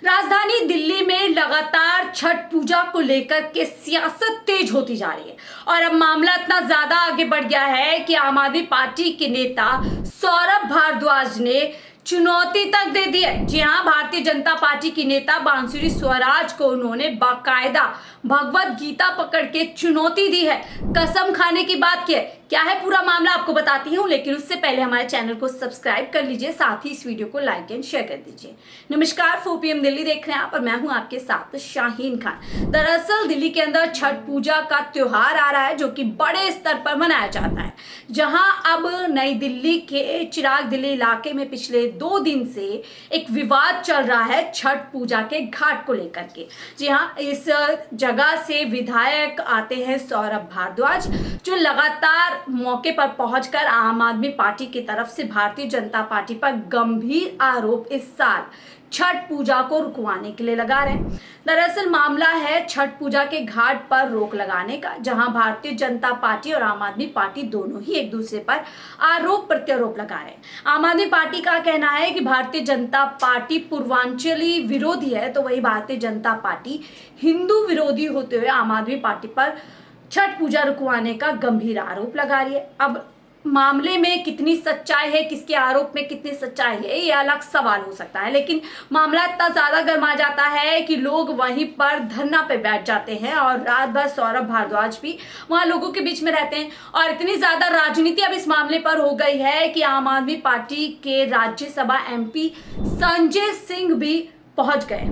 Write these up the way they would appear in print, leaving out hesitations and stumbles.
राजधानी दिल्ली में लगातार छठ पूजा को लेकर के सियासत तेज होती जा रही है और अब मामला इतना ज्यादा आगे बढ़ गया है कि आम आदमी पार्टी के नेता सौरभ भारद्वाज ने चुनौती तक दे दी है। जी हाँ, भारतीय जनता पार्टी की नेता बांसुरी स्वराज को उन्होंने बाकायदा भगवत गीता पकड़ के चुनौती दी है, कसम खाने की बात की है। क्या है पूरा मामला आपको बताती हूँ, लेकिन उससे पहले हमारे चैनल को सब्सक्राइब कर लीजिए, साथ ही इस वीडियो को लाइक एंड शेयर कर दीजिए। नमस्कार, 4 PM दिल्ली देख रहे हैं आप और मैं हूँ आपके साथ शाहीन खान। दरअसल दिल्ली के अंदर छठ पूजा का त्योहार आ रहा है जो कि बड़े स्तर पर मनाया जाता है, जहां अब नई दिल्ली के चिराग दिल्ली इलाके में पिछले 2 दिन से एक विवाद चल रहा है छठ पूजा के घाट को लेकर के। जी हाँ, इस जगह से विधायक आते हैं सौरभ भारद्वाज, जो लगातार मौके पर पहुंचकर आम आदमी पार्टी की तरफ से भारतीय जनता पार्टी पर गंभीर आरोप इस साल छठ पूजा को रुकवाने के लिए लगा रहे हैं। दरअसल मामला है छठ पूजा के घाट पर रोक लगाने का, जहां भारतीय जनता पार्टी और आम आदमी पार्टी दोनों ही एक दूसरे पर आरोप प्रत्यारोप लगा रहे हैं। आम आदमी पार्टी का कहना है कि भारतीय जनता पार्टी पूर्वांचली विरोधी है, तो वही भारतीय जनता पार्टी हिंदू विरोधी होते हुए आम आदमी पार्टी पर छठ पूजा रुकवाने का गंभीर आरोप लगा रही है। अब मामले में कितनी सच्चाई है, किसके आरोप में कितनी सच्चाई है, ये अलग सवाल हो सकता है, लेकिन मामला इतना ज्यादा गर्मा जाता है कि लोग वहीं पर धरना पे बैठ जाते हैं और रात भर सौरभ भारद्वाज भी वहां लोगों के बीच में रहते हैं। और इतनी ज्यादा राजनीति अब इस मामले पर हो गई है कि आम आदमी पार्टी के राज्यसभा MP संजय सिंह भी पहुंच गए।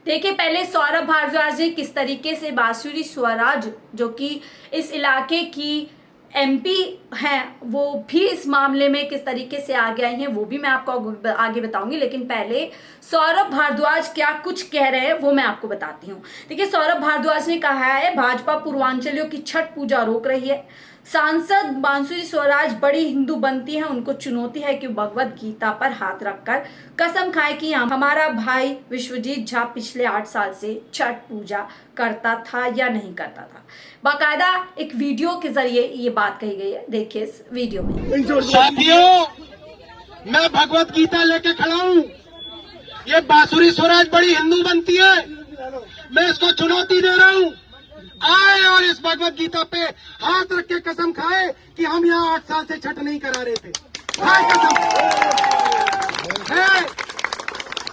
देखिए, पहले सौरभ भारद्वाज ने किस तरीके से बांसुरी स्वराज, जो कि इस इलाके की MP हैं, वो भी इस मामले में किस तरीके से आगे आई हैं वो भी मैं आपको आगे बताऊंगी, लेकिन पहले सौरभ भारद्वाज क्या कुछ कह रहे हैं वो मैं आपको बताती हूँ। देखिए, सौरभ भारद्वाज ने कहा है भाजपा पूर्वांचलियों की छठ पूजा रोक रही है। सांसद बांसुरी स्वराज बड़ी हिंदू बनती है, उनको चुनौती है कि भगवत गीता पर हाथ रखकर कसम खाए कि हमारा भाई विश्वजीत झा पिछले 8 साल से छठ पूजा करता था या नहीं करता था। बाकायदा एक वीडियो के जरिए ये बात कही गई है, देखिए इस वीडियो में। साथियों, मैं भगवत गीता लेके खड़ा हूँ। ये बांसुरी स्वराज बड़ी हिंदू बनती है, मैं इसको चुनौती दे रहा हूँ। आए और इस भगवत गीता पे हाथ रख के कसम खाए कि हम यहाँ 8 साल से छठ नहीं करा रहे थे। खाए कसम है,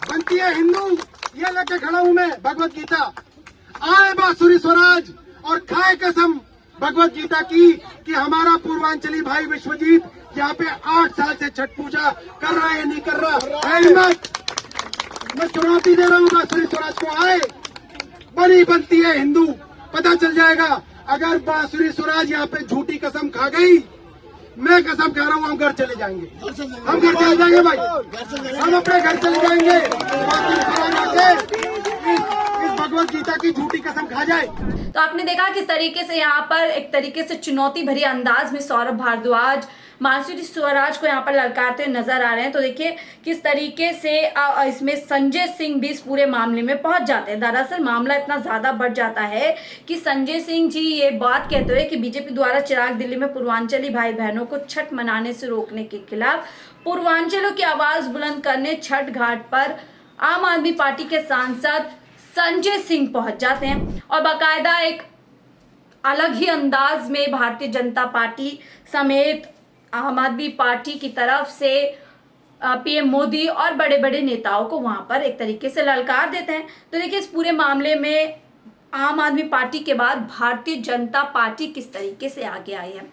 बनती है हिंदू, ये लेके खड़ा हूँ मैं भगवत गीता। आए बांसुरी स्वराज और खाए कसम भगवत गीता की कि हमारा पूर्वांचली भाई विश्वजीत यहाँ पे 8 साल से छठ पूजा कर रहा है या नहीं कर रहा है। मैं चुनौती दे रहा हूँ बांसुरी स्वराज को। आए, बनी बनती है हिंदू, पता चल जाएगा। अगर बांसुरी स्वराज यहाँ पे झूठी कसम खा गई, मैं कसम खा रहा हूँ हम घर चले जाएंगे। हम घर चले जाएंगे भाई, हम अपने घर चले जाएंगे। बांसुरी स्वराज आके इस भगवत गीता की झूठी कसम खा जाए। तो आपने देखा किस तरीके से यहाँ पर एक तरीके से चुनौती भरी अंदाज में सौरभ भारद्वाज बांसुरी स्वराज को यहाँ पर ललकारते नजर आ रहे हैं। तो देखिए किस तरीके से इसमें संजय सिंह भी इस पूरे मामले में पहुंच जाते हैं। दरअसल मामला इतना ज्यादा बढ़ जाता है कि संजय सिंह जी ये बात कहते हुए कि बीजेपी द्वारा चिराग दिल्ली में पूर्वांचली भाई बहनों को छठ मनाने से रोकने के खिलाफ पूर्वांचलों की आवाज बुलंद करने छठ घाट पर आम आदमी पार्टी के सांसद संजय सिंह पहुंच जाते हैं और बाकायदा एक अलग ही अंदाज में भारतीय जनता पार्टी समेत आम आदमी पार्टी की तरफ से PM मोदी और बड़े बड़े नेताओं को वहां पर एक तरीके से ललकार देते हैं। तो देखिए, इस पूरे मामले में आम आदमी पार्टी के बाद भारतीय जनता पार्टी किस तरीके से आगे आई है।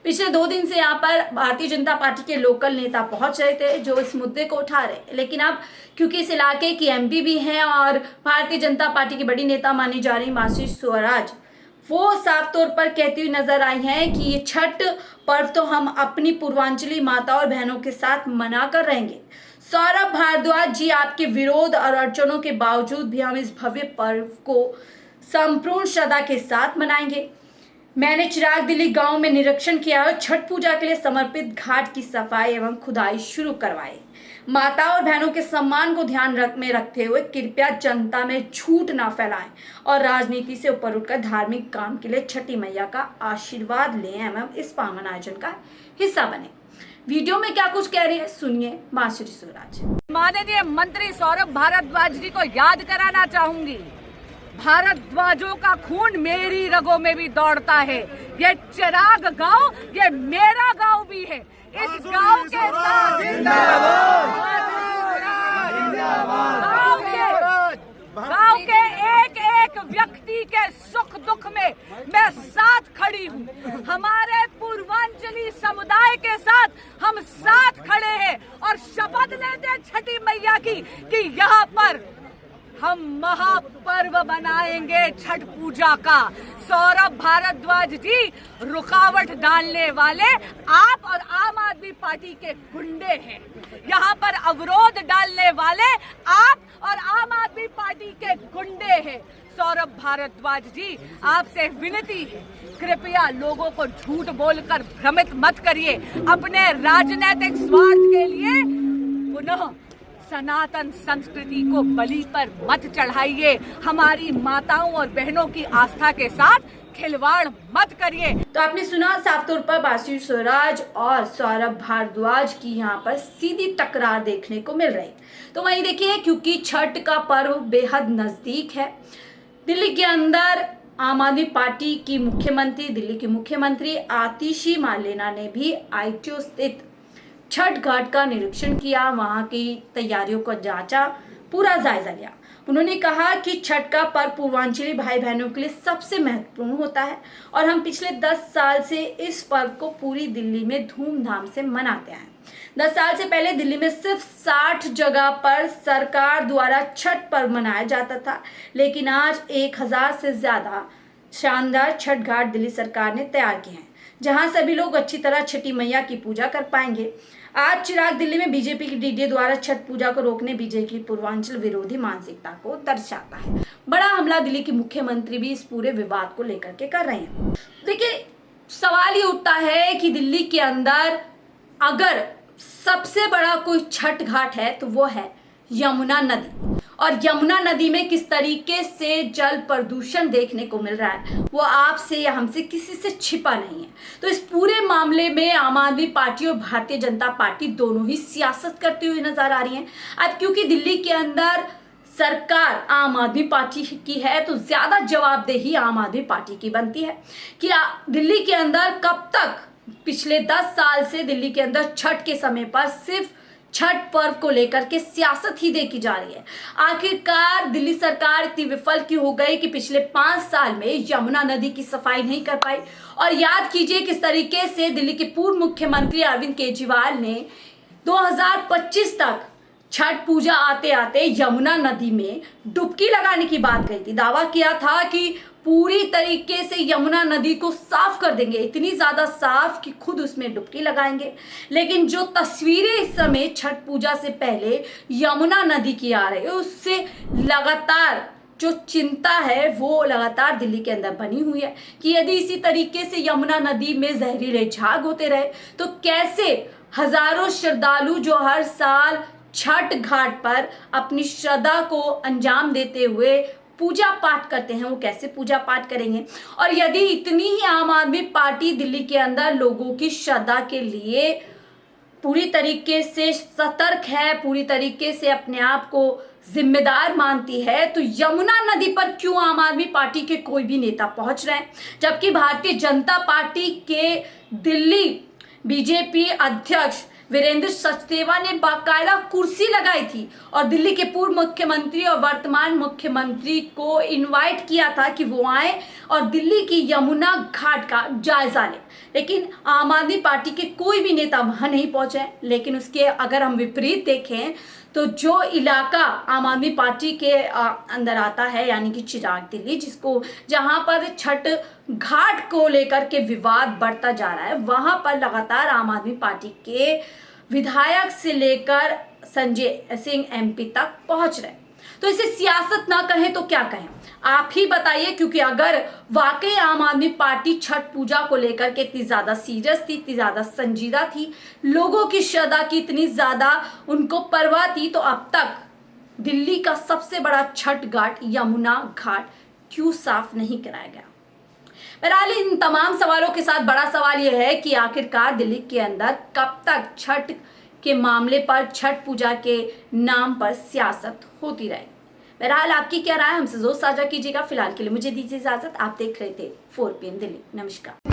पिछले 2 दिन से यहाँ पर भारतीय जनता पार्टी के लोकल नेता पहुंच रहे थे जो इस मुद्दे को उठा रहे, लेकिन अब क्योंकि इस इलाके की MP भी हैं और भारतीय जनता पार्टी की बड़ी नेता मानी जा रही बांसुरी स्वराज, वो साफ तौर पर कहती हुई नजर आई हैं कि ये छठ पर्व तो हम अपनी पूर्वांचली माता और बहनों के साथ मना कर रहेंगे। सौरभ भारद्वाज जी, आपके विरोध और अड़चनों के बावजूद भी हम इस भव्य पर्व को संपूर्ण श्रद्धा के साथ मनाएंगे। मैंने चिराग दिल्ली गांव में निरीक्षण किया और छठ पूजा के लिए समर्पित घाट की सफाई एवं खुदाई शुरू करवाई। माता और बहनों के सम्मान को ध्यान में रखते हुए कृपया जनता में झूठ ना फैलाएं और राजनीति से ऊपर उठकर धार्मिक काम के लिए छठी मैया का आशीर्वाद लें एवं इस पावन आयोजन का हिस्सा बने। वीडियो में क्या कुछ कह रहे हैं सुनिए बांसुरी स्वराज। माननीय मंत्री सौरभ भारद्वाज जी को याद कराना चाहूंगी, भारद्वाजों का खून मेरी रगों में भी दौड़ता है। ये चिराग गांव ये मेरा गांव भी है। इस गांव के साथ गांव के एक एक व्यक्ति के सुख दुख में मैं साथ खड़ी हूँ। हमारे पूर्वांचली समुदाय के साथ हम साथ खड़े हैं और शपथ लेते हैं छठी मैया की कि यहाँ पर हम महापर्व बनाएंगे छठ पूजा का। सौरभ भारद्वाज जी रुकावट डालने वाले आप और आम आदमी पार्टी के गुंडे हैं। यहाँ पर अवरोध डालने वाले आप और आम आदमी पार्टी के गुंडे हैं। सौरभ भारद्वाज जी आपसे विनती है, कृपया लोगों को झूठ बोलकर भ्रमित मत करिए। अपने राजनीतिक स्वार्थ के लिए पुनः सनातन संस्कृति को बलि पर मत चढ़ाइए। हमारी माताओं और बहनों की आस्था के साथ खिलवाड़ मत करिए। तो आपने सुना साफ तौर पर बांसुरी स्वराज और सौरभ भारद्वाज की यहाँ पर सीधी टकरार देखने को मिल रही। तो वहीं देखिए, क्योंकि छठ का पर्व बेहद नजदीक है, दिल्ली के अंदर आम आदमी पार्टी की मुख्यमंत्री, दिल्ली की मुख्यमंत्री आतिशी मार्लेना ने भी आईटीओ स्थित छठ घाट का निरीक्षण किया, वहां की तैयारियों को जांचा, पूरा जायजा लिया। उन्होंने कहा कि छठ का पर्व पूर्वांचली भाई बहनों के लिए सबसे महत्वपूर्ण होता है और हम पिछले 10 साल से इस पर्व को पूरी दिल्ली में धूमधाम से मनाते हैं। 10 साल से पहले दिल्ली में सिर्फ 60 जगह पर सरकार द्वारा छठ पर्व मनाया जाता था, लेकिन आज 1000 से ज्यादा शानदार छठ घाट दिल्ली सरकार ने तैयार किए हैं, जहां सभी लोग अच्छी तरह छठी मैया की पूजा कर पाएंगे। आज चिराग दिल्ली में बीजेपी की डीडीए द्वारा छठ पूजा को रोकने बीजेपी की पूर्वांचल विरोधी मानसिकता को दर्शाता है। बड़ा हमला दिल्ली की मुख्यमंत्री भी इस पूरे विवाद को लेकर के कर रहे हैं। देखिए, सवाल ये उठता है कि दिल्ली के अंदर अगर सबसे बड़ा कोई छठ घाट है तो वो है यमुना नदी, और यमुना नदी में किस तरीके से जल प्रदूषण देखने को मिल रहा है वो आपसे या हमसे किसी से छिपा नहीं है। तो इस पूरे मामले में आम आदमी पार्टी और भारतीय जनता पार्टी दोनों ही सियासत करती हुई नजर आ रही हैं। अब क्योंकि दिल्ली के अंदर सरकार आम आदमी पार्टी की है तो ज्यादा जवाबदेही आम आदमी पार्टी की बनती है कि दिल्ली के अंदर कब तक, पिछले 10 साल से दिल्ली के अंदर छठ के समय पर सिर्फ छठ पर्व को लेकर के सियासत ही देखी जा रही है। आखिरकार दिल्ली सरकार इतनी विफल क्यों हो गई कि पिछले 5 साल में यमुना नदी की सफाई नहीं कर पाई। और याद कीजिए किस तरीके से दिल्ली के पूर्व मुख्यमंत्री अरविंद केजरीवाल ने 2025 तक छठ पूजा आते आते यमुना नदी में डुबकी लगाने की बात कही थी। दावा किया था कि पूरी तरीके से यमुना नदी को साफ कर देंगे, इतनी ज्यादा साफ कि खुद उसमें डुबकी लगाएंगे। लेकिन जो तस्वीरें इस समय छठ पूजा से पहले यमुना नदी की आ रही है, उससे लगातार जो चिंता है वो लगातार दिल्ली के अंदर बनी हुई है कि यदि इसी तरीके से यमुना नदी में जहरीले झाग होते रहे तो कैसे हजारों श्रद्धालु जो हर साल छठ घाट पर अपनी श्रद्धा को अंजाम देते हुए पूजा पाठ करते हैं, वो कैसे पूजा पाठ करेंगे। और यदि इतनी ही आम आदमी पार्टी दिल्ली के अंदर लोगों की श्रद्धा के लिए पूरी तरीके से सतर्क है, पूरी तरीके से अपने आप को जिम्मेदार मानती है, तो यमुना नदी पर क्यों आम आदमी पार्टी के कोई भी नेता पहुंच रहे हैं, जबकि भारतीय जनता पार्टी के दिल्ली बीजेपी अध्यक्ष वीरेंद्र सचदेवा ने बाकायदा कुर्सी लगाई थी और दिल्ली के पूर्व मुख्यमंत्री और वर्तमान मुख्यमंत्री को इनवाइट किया था कि वो आए और दिल्ली की यमुना घाट का जायजा लें। लेकिन आम आदमी पार्टी के कोई भी नेता वहां नहीं पहुंचे। लेकिन उसके अगर हम विपरीत देखें तो जो इलाका आम आदमी पार्टी के अंदर आता है, यानी कि चिराग दिल्ली, जिसको जहां पर छठ घाट को लेकर के विवाद बढ़ता जा रहा है, वहां पर लगातार आम आदमी पार्टी के विधायक से लेकर संजय सिंह एमपी तक पहुंच रहे। तो इसे सियासत ना कहें तो क्या कहें, आप ही बताइए। क्योंकि अगर वाकई आम आदमी पार्टी छठ पूजा को लेकर के इतनी ज्यादा सीरियस थी, इतनी ज्यादा संजीदा थी, लोगों की श्रद्धा की इतनी ज्यादा उनको परवाह थी, तो अब तक दिल्ली का सबसे बड़ा छठ घाट यमुना घाट क्यों साफ नहीं कराया गया। बहरहाल इन तमाम सवालों के साथ बड़ा सवाल यह है कि आखिरकार दिल्ली के अंदर कब तक छठ के मामले पर, छठ पूजा के नाम पर सियासत होती रहेगी। बहरहाल आपकी क्या राय, हमसे जरूर साझा कीजिएगा। फिलहाल के लिए मुझे दीजिए इजाजत। आप देख रहे थे 4 PM दिल्ली। नमस्कार।